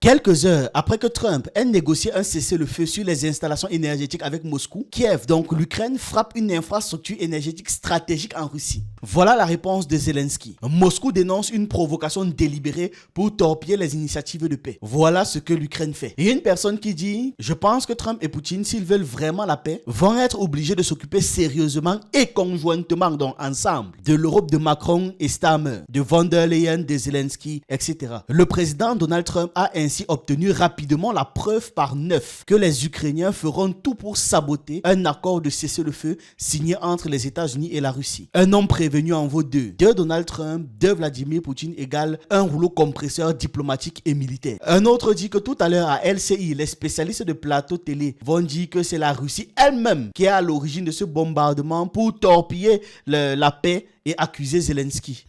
Quelques heures après que Trump ait négocié un cessez-le-feu sur les installations énergétiques avec Moscou, Kiev, donc l'Ukraine, frappe une infrastructure énergétique stratégique en Russie. Voilà la réponse de Zelensky. Moscou dénonce une provocation délibérée pour torpiller les initiatives de paix. Voilà ce que l'Ukraine fait. Il y a une personne qui dit « Je pense que Trump et Poutine, s'ils veulent vraiment la paix, vont être obligés de s'occuper sérieusement et conjointement, donc ensemble, de l'Europe de Macron et Starmer, de von der Leyen, de Zelensky, etc. » Le président Donald Trump a ainsi obtenu rapidement la preuve par 9 que les Ukrainiens feront tout pour saboter un accord de cessez-le-feu signé entre les États-Unis et la Russie. Un homme prévenu en vaut deux. De Donald Trump, de Vladimir Poutine égale un rouleau compresseur diplomatique et militaire. Un autre dit que tout à l'heure à LCI, les spécialistes de plateau télé vont dire que c'est la Russie elle-même qui est à l'origine de ce bombardement pour torpiller la paix et accuser Zelensky.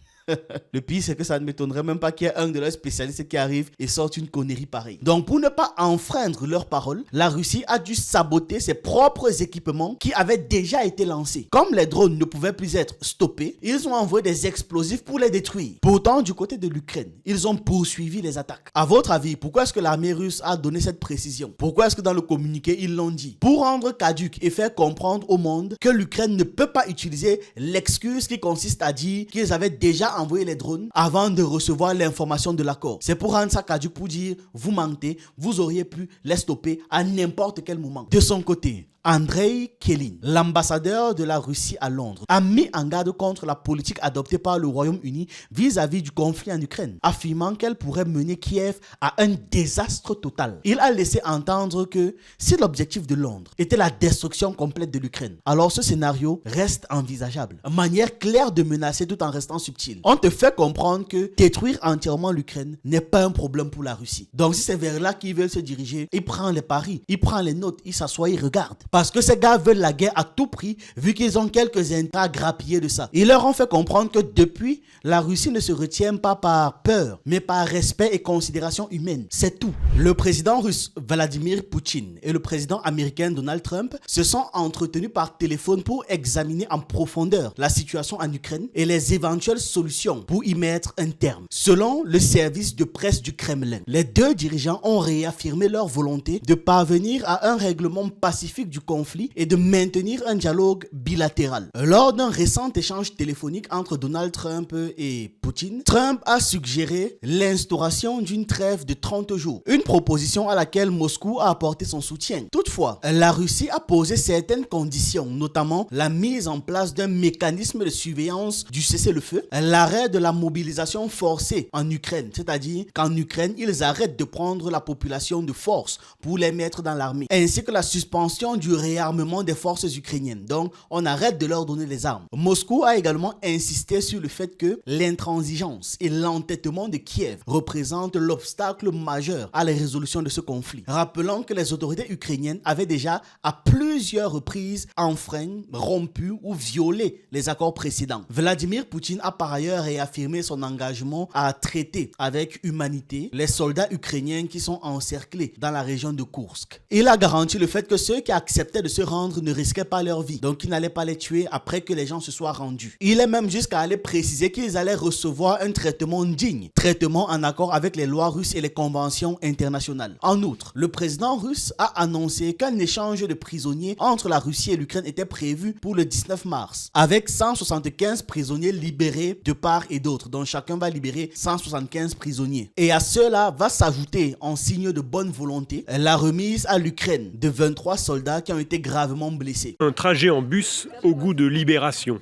Le pire, c'est que ça ne m'étonnerait même pas qu'il y ait un de leurs spécialistes qui arrive et sorte une connerie pareille. Donc, pour ne pas enfreindre leurs paroles, la Russie a dû saboter ses propres équipements qui avaient déjà été lancés. Comme les drones ne pouvaient plus être stoppés, ils ont envoyé des explosifs pour les détruire. Pourtant, du côté de l'Ukraine, ils ont poursuivi les attaques. À votre avis, pourquoi est-ce que l'armée russe a donné cette précision? Pourquoi est-ce que dans le communiqué, ils l'ont dit? Pour rendre caduque et faire comprendre au monde que l'Ukraine ne peut pas utiliser l'excuse qui consiste à dire qu'ils avaient déjà envoyer les drones avant de recevoir l'information de l'accord. C'est pour rendre ça caduque, pour dire vous mentez, vous auriez pu les stopper à n'importe quel moment. De son côté, Andrei Kelin, l'ambassadeur de la Russie à Londres, a mis en garde contre la politique adoptée par le Royaume-Uni vis-à-vis du conflit en Ukraine, affirmant qu'elle pourrait mener Kiev à un désastre total. Il a laissé entendre que si l'objectif de Londres était la destruction complète de l'Ukraine, alors ce scénario reste envisageable. Une manière claire de menacer tout en restant subtil. On te fait comprendre que détruire entièrement l'Ukraine n'est pas un problème pour la Russie. Donc si c'est vers là qu'ils veulent se diriger, il prend les paris, il prend les notes, il s'assoit, il regarde. Parce que ces gars veulent la guerre à tout prix, vu qu'ils ont quelques intérêts à grappiller de ça. Ils leur ont fait comprendre que depuis, la Russie ne se retient pas par peur, mais par respect et considération humaine. C'est tout. Le président russe Vladimir Poutine et le président américain Donald Trump se sont entretenus par téléphone pour examiner en profondeur la situation en Ukraine et les éventuelles solutions pour y mettre un terme. Selon le service de presse du Kremlin, les deux dirigeants ont réaffirmé leur volonté de parvenir à un règlement pacifique du conflit et de maintenir un dialogue bilatéral. Lors d'un récent échange téléphonique entre Donald Trump et Poutine, Trump a suggéré l'instauration d'une trêve de 30 jours, une proposition à laquelle Moscou a apporté son soutien. Toutefois, la Russie a posé certaines conditions, notamment la mise en place d'un mécanisme de surveillance du cessez-le-feu, l'arrêt de la mobilisation forcée en Ukraine, c'est-à-dire qu'en Ukraine, ils arrêtent de prendre la population de force pour les mettre dans l'armée, ainsi que la suspension du réarmement des forces ukrainiennes. Donc, on arrête de leur donner les armes. Moscou a également insisté sur le fait que l'intransigeance et l'entêtement de Kiev représentent l'obstacle majeur à la résolution de ce conflit. Rappelant que les autorités ukrainiennes avaient déjà à plusieurs reprises enfreint, rompu ou violé les accords précédents. Vladimir Poutine a par ailleurs réaffirmé son engagement à traiter avec humanité les soldats ukrainiens qui sont encerclés dans la région de Koursk. Il a garanti le fait que ceux qui acceptaient de se rendre ne risquaient pas leur vie, donc il n'allait pas les tuer après que les gens se soient rendus. Il est même jusqu'à aller préciser qu'ils allaient recevoir un traitement digne, traitement en accord avec les lois russes et les conventions internationales. En outre, le président russe a annoncé qu'un échange de prisonniers entre la Russie et l'Ukraine était prévu pour le 19 mars, avec 175 prisonniers libérés de part et d'autre, dont chacun va libérer 175 prisonniers. Et à cela va s'ajouter, en signe de bonne volonté, la remise à l'Ukraine de 23 soldats qui ont été gravement blessés. Un trajet en bus au goût de libération.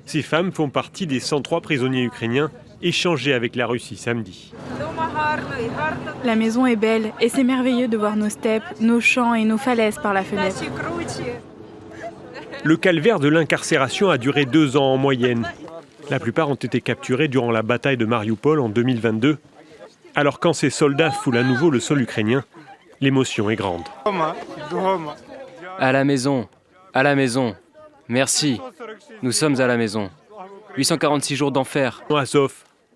Ces femmes font partie des 103 prisonniers ukrainiens échangés avec la Russie samedi. La maison est belle et c'est merveilleux de voir nos steppes, nos champs et nos falaises par la fenêtre. Le calvaire de l'incarcération a duré 2 ans en moyenne. La plupart ont été capturés durant la bataille de Mariupol en 2022. Alors quand ces soldats foulent à nouveau le sol ukrainien, l'émotion est grande. À la maison, merci, nous sommes à la maison. 846 jours d'enfer. Azov,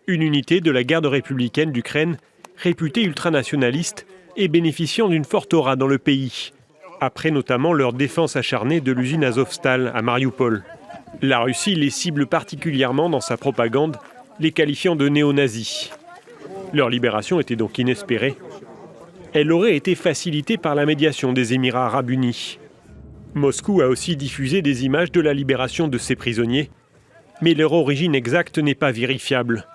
une unité de la garde républicaine d'Ukraine, réputée ultranationaliste et bénéficiant d'une forte aura dans le pays, après notamment leur défense acharnée de l'usine Azovstal à Mariupol. La Russie les cible particulièrement dans sa propagande, les qualifiant de néo-nazis. Leur libération était donc inespérée, Elle aurait été facilitée par la médiation des Émirats arabes unis. Moscou a aussi diffusé des images de la libération de ces prisonniers, mais leur origine exacte n'est pas vérifiable.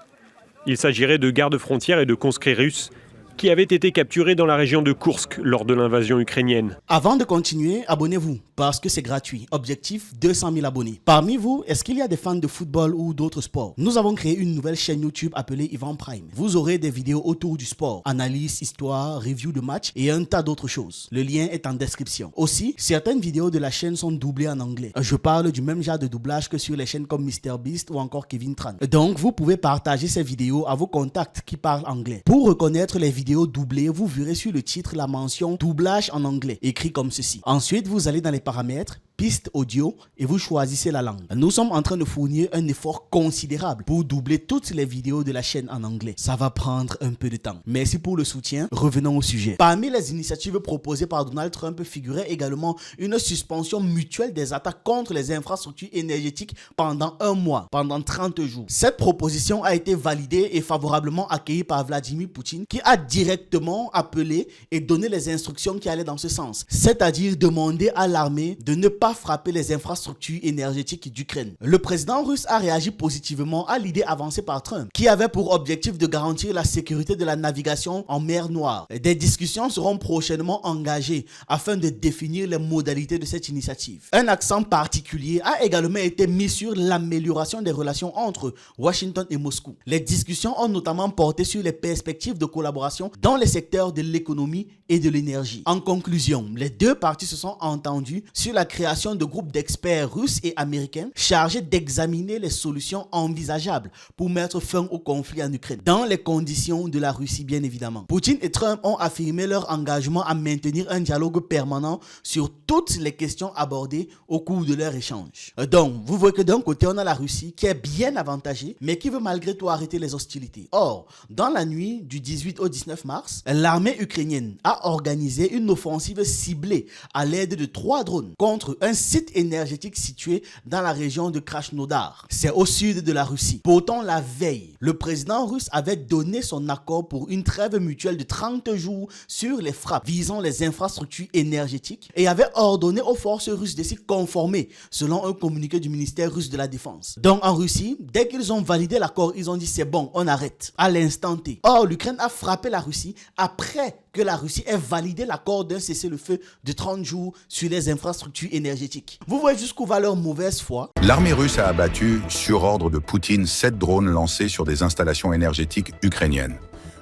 Il s'agirait de gardes-frontières et de conscrits russes qui avaient été capturés dans la région de Koursk lors de l'invasion ukrainienne. Avant de continuer, abonnez-vous parce que c'est gratuit. Objectif 200 000 abonnés. Parmi vous, est-ce qu'il y a des fans de football ou d'autres sports? Nous avons créé une nouvelle chaîne YouTube appelée Yvan Prime. Vous aurez des vidéos autour du sport, analyse, histoire, review de matchs et un tas d'autres choses. Le lien est en description. Aussi, certaines vidéos de la chaîne sont doublées en anglais. Je parle du même genre de doublage que sur les chaînes comme MrBeast ou encore Kevin Tran. Donc, vous pouvez partager ces vidéos à vos contacts qui parlent anglais. Pour reconnaître les vidéos doublées, vous verrez sur le titre la mention doublage en anglais, écrit comme ceci. Ensuite, vous allez dans les paramètres, piste audio et vous choisissez la langue. Nous sommes en train de fournir un effort considérable pour doubler toutes les vidéos de la chaîne en anglais. Ça va prendre un peu de temps. Merci pour le soutien. Revenons au sujet. Parmi les initiatives proposées par Donald Trump figurait également une suspension mutuelle des attaques contre les infrastructures énergétiques pendant un mois, pendant 30 jours. Cette proposition a été validée et favorablement accueillie par Vladimir Poutine qui a directement appelé et donné les instructions qui allaient dans ce sens. C'est-à-dire demander à l'armée de ne pas frapper les infrastructures énergétiques d'Ukraine. Le président russe a réagi positivement à l'idée avancée par Trump, qui avait pour objectif de garantir la sécurité de la navigation en mer Noire. Des discussions seront prochainement engagées afin de définir les modalités de cette initiative. Un accent particulier a également été mis sur l'amélioration des relations entre Washington et Moscou. Les discussions ont notamment porté sur les perspectives de collaboration dans les secteurs de l'économie et de l'énergie. En conclusion, les deux parties se sont entendues sur la création de groupes d'experts russes et américains chargés d'examiner les solutions envisageables pour mettre fin au conflit en Ukraine, dans les conditions de la Russie bien évidemment. Poutine et Trump ont affirmé leur engagement à maintenir un dialogue permanent sur toutes les questions abordées au cours de leur échange. Donc, vous voyez que d'un côté, on a la Russie qui est bien avantagée, mais qui veut malgré tout arrêter les hostilités. Or, dans la nuit du 18 au 19 mars, l'armée ukrainienne a organisé une offensive ciblée à l'aide de 3 drones contre un site énergétique situé dans la région de Krasnodar. C'est au sud de la Russie. Pourtant, la veille, le président russe avait donné son accord pour une trêve mutuelle de 30 jours sur les frappes visant les infrastructures énergétiques et avait ordonné aux forces russes de s'y conformer, selon un communiqué du ministère russe de la Défense. Donc en Russie, dès qu'ils ont validé l'accord, ils ont dit c'est bon, on arrête, à l'instant T. Or, l'Ukraine a frappé la Russie après que la Russie ait validé l'accord d'un cessez-le-feu de 30 jours sur les infrastructures énergétiques. Vous voyez jusqu'où va leur mauvaise foi. L'armée russe a abattu, sur ordre de Poutine, 7 drones lancés sur des installations énergétiques ukrainiennes.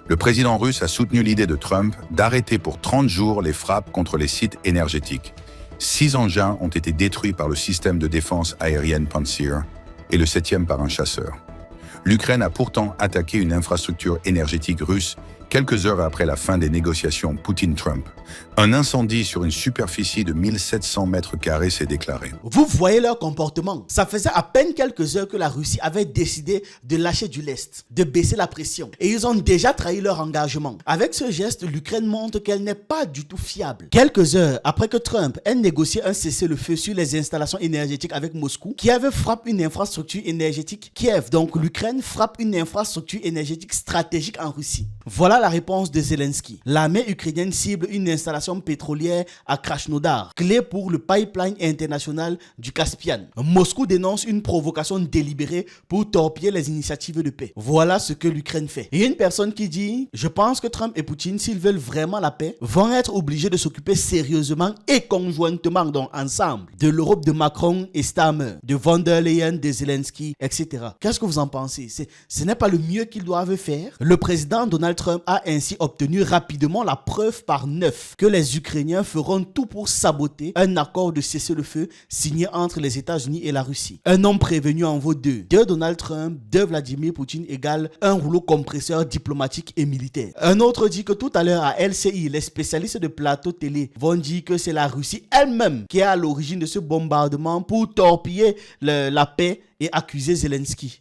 Le président russe a soutenu l'idée de Trump d'arrêter pour 30 jours les frappes contre les sites énergétiques. 6 engins ont été détruits par le système de défense aérienne Pantsir et le 7e par un chasseur. L'Ukraine a pourtant attaqué une infrastructure énergétique russe quelques heures après la fin des négociations Poutine-Trump. Un incendie sur une superficie de 1700 mètres carrés s'est déclaré. Vous voyez leur comportement. Ça faisait à peine quelques heures que la Russie avait décidé de lâcher du lest, de baisser la pression. Et ils ont déjà trahi leur engagement. Avec ce geste, l'Ukraine montre qu'elle n'est pas du tout fiable. Quelques heures après que Trump ait négocié un cessez-le-feu sur les installations énergétiques avec Moscou, Kiev frappe une infrastructure énergétique. Kiev, donc l'Ukraine, frappe une infrastructure énergétique stratégique en Russie. Voilà la réponse de Zelensky. L'armée ukrainienne cible une installation pétrolière à Krasnodar, clé pour le pipeline international du Caspian. Moscou dénonce une provocation délibérée pour torpiller les initiatives de paix. Voilà ce que l'Ukraine fait. Il y a une personne qui dit « Je pense que Trump et Poutine, s'ils veulent vraiment la paix, vont être obligés de s'occuper sérieusement et conjointement, donc ensemble, de l'Europe de Macron et Starmer, de von der Leyen, de Zelensky, etc. » Qu'est-ce que vous en pensez? Ce n'est pas le mieux qu'ils doivent faire? Le président Donald Trump a ainsi obtenu rapidement la preuve par 9 que les Ukrainiens feront tout pour saboter un accord de cessez-le-feu signé entre les États-Unis et la Russie. Un homme prévenu en vaut 2. De Donald Trump, de Vladimir Poutine égale un rouleau compresseur diplomatique et militaire. Un autre dit que tout à l'heure à LCI, les spécialistes de plateau télé vont dire que c'est la Russie elle-même qui est à l'origine de ce bombardement pour torpiller la paix et accuser Zelensky.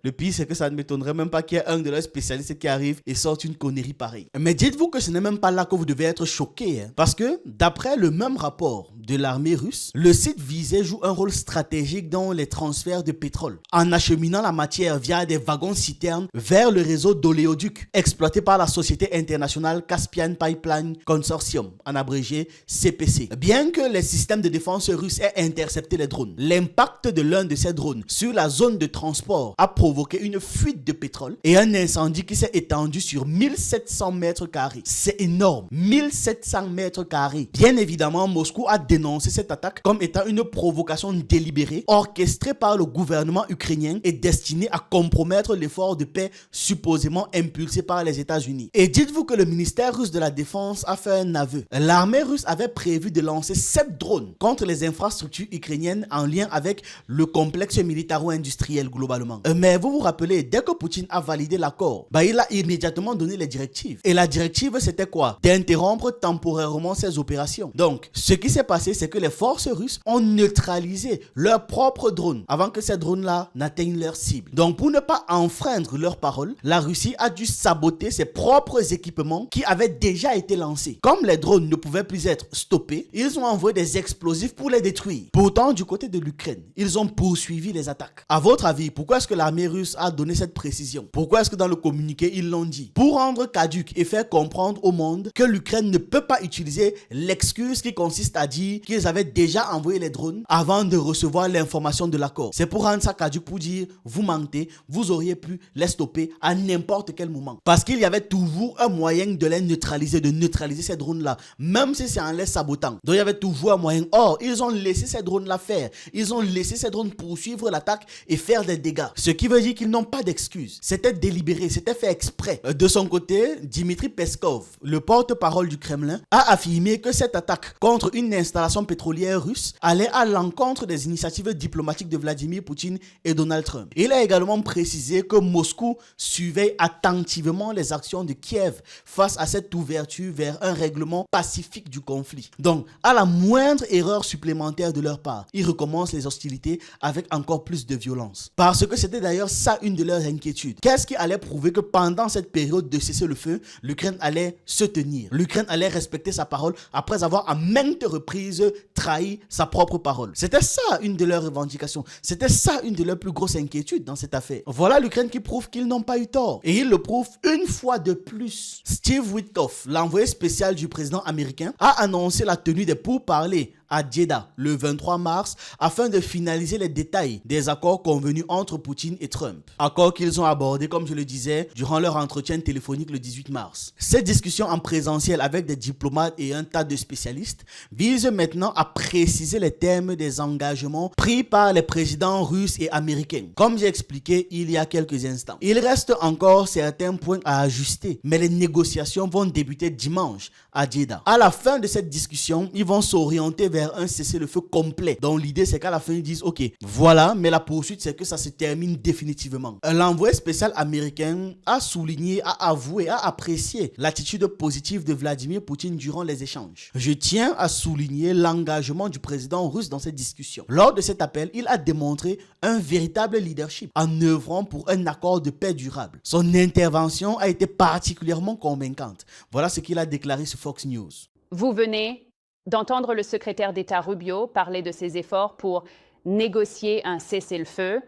Le pire, c'est que ça ne m'étonnerait même pas qu'il y ait un de leurs spécialistes qui arrive et sorte une connerie pareille. Mais dites-vous que ce n'est même pas là que vous devez être choqué. Parce que, d'après le même rapport de l'armée russe, le site visé joue un rôle stratégique dans les transferts de pétrole, en acheminant la matière via des wagons-citernes vers le réseau d'oléoducs exploité par la société internationale Caspian Pipeline Consortium, en abrégé CPC. Bien que les systèmes de défense russes aient intercepté les drones, l'impact de l'un de ces drones sur la zone de transport a provoqué une fuite de pétrole et un incendie qui s'est étendu sur 1700 mètres carrés. C'est énorme, 1700 mètres carrés. Bien évidemment, Moscou a dénoncé cette attaque comme étant une provocation délibérée, orchestrée par le gouvernement ukrainien et destinée à compromettre l'effort de paix supposément impulsé par les États-Unis. Et dites-vous que le ministère russe de la Défense a fait un aveu. L'armée russe avait prévu de lancer 7 drones contre les infrastructures ukrainiennes en lien avec le complexe militaro-industriel globalement. Mais vous vous rappelez, dès que Poutine a validé l'accord, il a immédiatement donné les directives. Et la directive, c'était quoi? D'interrompre temporairement ces opérations. Donc, ce qui s'est passé, c'est que les forces russes ont neutralisé leurs propres drones avant que ces drones-là n'atteignent leur cible. Donc, pour ne pas enfreindre leurs paroles, la Russie a dû saboter ses propres équipements qui avaient déjà été lancés. Comme les drones ne pouvaient plus être stoppés, ils ont envoyé des explosifs pour les détruire. Pourtant, du côté de l'Ukraine, ils ont poursuivi les attaques. À votre avis, pourquoi est-ce que l'armée russe a donné cette précision? Pourquoi est-ce que dans le communiqué, ils l'ont dit? Pour rendre caduque et faire comprendre au monde que l'Ukraine ne peut pas utiliser l'excuse qui consiste à dire qu'ils avaient déjà envoyé les drones avant de recevoir l'information de l'accord. C'est pour rendre ça caduque, pour dire, vous mentez, vous auriez pu les stopper à n'importe quel moment. Parce qu'il y avait toujours un moyen de les neutraliser, de neutraliser ces drones-là, même si c'est en les sabotant. Donc il y avait toujours un moyen. Or, ils ont laissé ces drones-là faire. Ils ont laissé ces drones poursuivre l'attaque et faire des dégâts. Ce qui veut dire qu'ils n'ont pas d'excuses. C'était délibéré, c'était fait exprès. De son côté, Dmitry Peskov, le porte-parole du Kremlin, a affirmé que cette attaque contre une installation pétrolière russe allait à l'encontre des initiatives diplomatiques de Vladimir Poutine et Donald Trump. Il a également précisé que Moscou surveille attentivement les actions de Kiev face à cette ouverture vers un règlement pacifique du conflit. Donc, à la moindre erreur supplémentaire de leur part, ils recommencent les hostilités avec encore plus de violence. Parce que c'était d'ailleurs ça une de leurs inquiétudes. Qu'est-ce qui allait prouver que pendant cette période de cessez-le-feu, l'Ukraine allait se tenir, l'Ukraine allait respecter sa parole après avoir à maintes reprises trahi sa propre parole? C'était ça une de leurs revendications. C'était ça une de leurs plus grosses inquiétudes dans cette affaire. Voilà l'Ukraine qui prouve qu'ils n'ont pas eu tort. Et ils le prouvent une fois de plus. Steve Witkoff, l'envoyé spécial du président américain, a annoncé la tenue des pourparlers à Jeddah le 23 mars afin de finaliser les détails des accords convenus entre Poutine et Trump. Accords qu'ils ont abordés, comme je le disais, durant leur entretien téléphonique le 18 mars. Cette discussion en présentiel avec des diplomates et un tas de spécialistes vise maintenant à préciser les termes des engagements pris par les présidents russes et américains. Comme j'ai expliqué il y a quelques instants, il reste encore certains points à ajuster, mais les négociations vont débuter dimanche à Jeddah. À la fin de cette discussion, ils vont s'orienter vers un cessez-le-feu complet. Donc l'idée c'est qu'à la fin ils disent ok, voilà, mais la poursuite c'est que ça se termine définitivement. L'envoyé spécial américain a souligné, a avoué, a apprécié l'attitude positive de Vladimir Poutine durant les échanges. Je tiens à souligner l'engagement du président russe dans cette discussion. Lors de cet appel, il a démontré un véritable leadership en œuvrant pour un accord de paix durable. Son intervention a été particulièrement convaincante. Voilà ce qu'il a déclaré sur Fox News. Vous venez d'entendre le secrétaire d'État Rubio parler de ses efforts pour négocier un cessez-le-feu.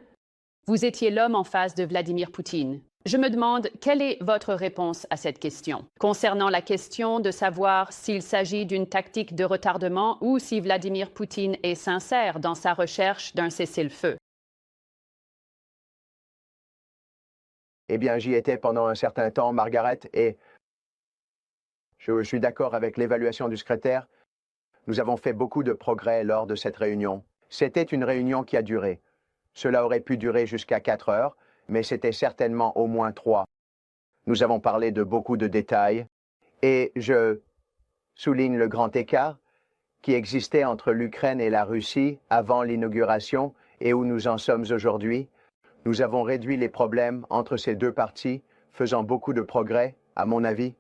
Vous étiez l'homme en face de Vladimir Poutine. Je me demande, quelle est votre réponse à cette question? Concernant la question de savoir s'il s'agit d'une tactique de retardement ou si Vladimir Poutine est sincère dans sa recherche d'un cessez-le-feu. Eh bien, j'y étais pendant un certain temps, Margaret, et je suis d'accord avec l'évaluation du secrétaire. Nous avons fait beaucoup de progrès lors de cette réunion. C'était une réunion qui a duré. Cela aurait pu durer jusqu'à 4 heures, mais c'était certainement au moins 3. Nous avons parlé de beaucoup de détails, et je souligne le grand écart qui existait entre l'Ukraine et la Russie avant l'inauguration et où nous en sommes aujourd'hui. Nous avons réduit les problèmes entre ces deux parties, faisant beaucoup de progrès, à mon avis.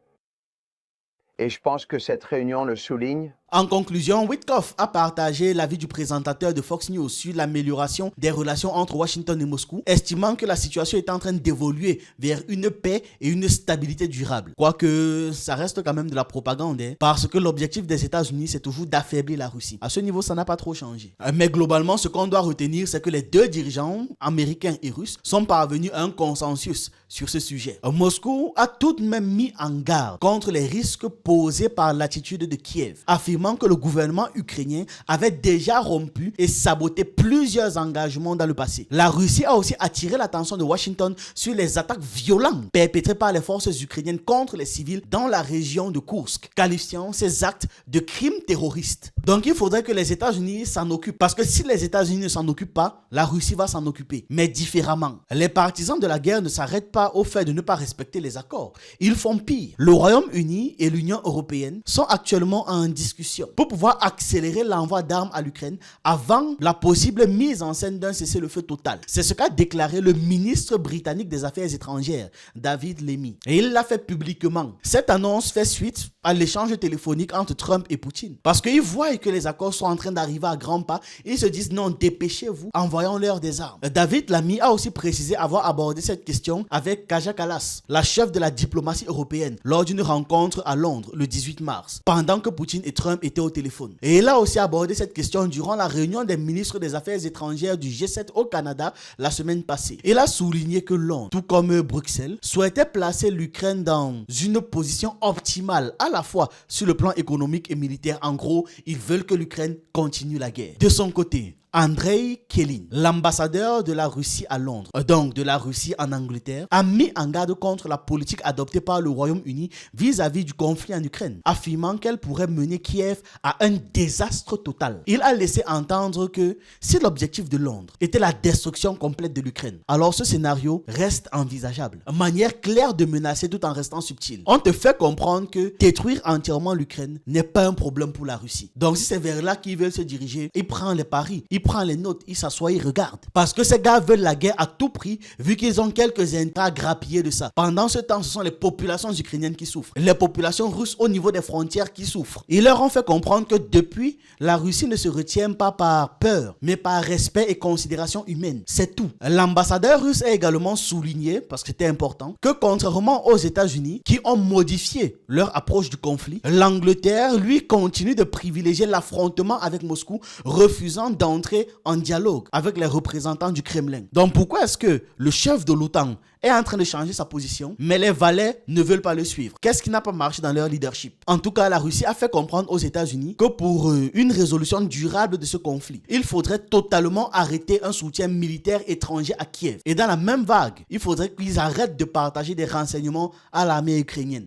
Et je pense que cette réunion le souligne En conclusion, Witkoff a partagé l'avis du présentateur de Fox News sur l'amélioration des relations entre Washington et Moscou, estimant que la situation est en train d'évoluer vers une paix et une stabilité durable. Quoique ça reste quand même de la propagande, parce que l'objectif des États-Unis, c'est toujours d'affaiblir la Russie. À ce niveau, ça n'a pas trop changé. Mais globalement, ce qu'on doit retenir, c'est que les deux dirigeants, américains et russes, sont parvenus à un consensus sur ce sujet. Moscou a tout de même mis en garde contre les risques posés par l'attitude de Kiev, affirmant que le gouvernement ukrainien avait déjà rompu et saboté plusieurs engagements dans le passé. La Russie a aussi attiré l'attention de Washington sur les attaques violentes perpétrées par les forces ukrainiennes contre les civils dans la région de Kursk, qualifiant ces actes de crimes terroristes. Donc il faudrait que les États-Unis s'en occupent, parce que si les États-Unis ne s'en occupent pas, la Russie va s'en occuper, mais différemment. Les partisans de la guerre ne s'arrêtent pas au fait de ne pas respecter les accords. Ils font pire. Le Royaume-Uni et l'Union européenne sont actuellement en discussion pour pouvoir accélérer l'envoi d'armes à l'Ukraine avant la possible mise en scène d'un cessez-le-feu total. C'est ce qu'a déclaré le ministre britannique des Affaires étrangères, David Lammy. Et il l'a fait publiquement. Cette annonce fait suite à l'échange téléphonique entre Trump et Poutine. Parce qu'ils voient que les accords sont en train d'arriver à grands pas, ils se disent non, dépêchez-vous, envoyons-leur des armes. David Lammy a aussi précisé avoir abordé cette question avec Kaja Kallas, la chef de la diplomatie européenne, lors d'une rencontre à Londres le 18 mars, pendant que Poutine et Trump étaient au téléphone. Et il a aussi abordé cette question durant la réunion des ministres des Affaires étrangères du G7 au Canada la semaine passée. Il a souligné que Londres, tout comme Bruxelles, souhaitait placer l'Ukraine dans une position optimale, à la fois sur le plan économique et militaire. En gros, ils veulent que l'Ukraine continue la guerre. De son côté, Andrei Kelin, l'ambassadeur de la Russie à Londres, donc de la Russie en Angleterre, a mis en garde contre la politique adoptée par le Royaume-Uni vis-à-vis du conflit en Ukraine, affirmant qu'elle pourrait mener Kiev à un désastre total. Il a laissé entendre que si l'objectif de Londres était la destruction complète de l'Ukraine, alors ce scénario reste envisageable. Manière claire de menacer tout en restant subtil. On te fait comprendre que détruire entièrement l'Ukraine n'est pas un problème pour la Russie. Donc si c'est vers là qu'ils veulent se diriger, il prend les paris. Il prend les notes, il s'assoit, il regarde. Parce que ces gars veulent la guerre à tout prix, vu qu'ils ont quelques intérêts à grappiller de ça. Pendant ce temps, ce sont les populations ukrainiennes qui souffrent. Les populations russes au niveau des frontières qui souffrent. Ils leur ont fait comprendre que depuis, la Russie ne se retient pas par peur, mais par respect et considération humaine. C'est tout. L'ambassadeur russe a également souligné, parce que c'était important, que contrairement aux États-Unis, qui ont modifié leur approche du conflit, l'Angleterre, lui, continue de privilégier l'affrontement avec Moscou, refusant d'entrer en dialogue avec les représentants du Kremlin. Donc pourquoi est-ce que le chef de l'OTAN est en train de changer sa position, mais les valets ne veulent pas le suivre? Qu'est-ce qui n'a pas marché dans leur leadership? En tout cas, la Russie a fait comprendre aux États-Unis que pour une résolution durable de ce conflit, il faudrait totalement arrêter un soutien militaire étranger à Kiev. Et dans la même vague, il faudrait qu'ils arrêtent de partager des renseignements à l'armée ukrainienne.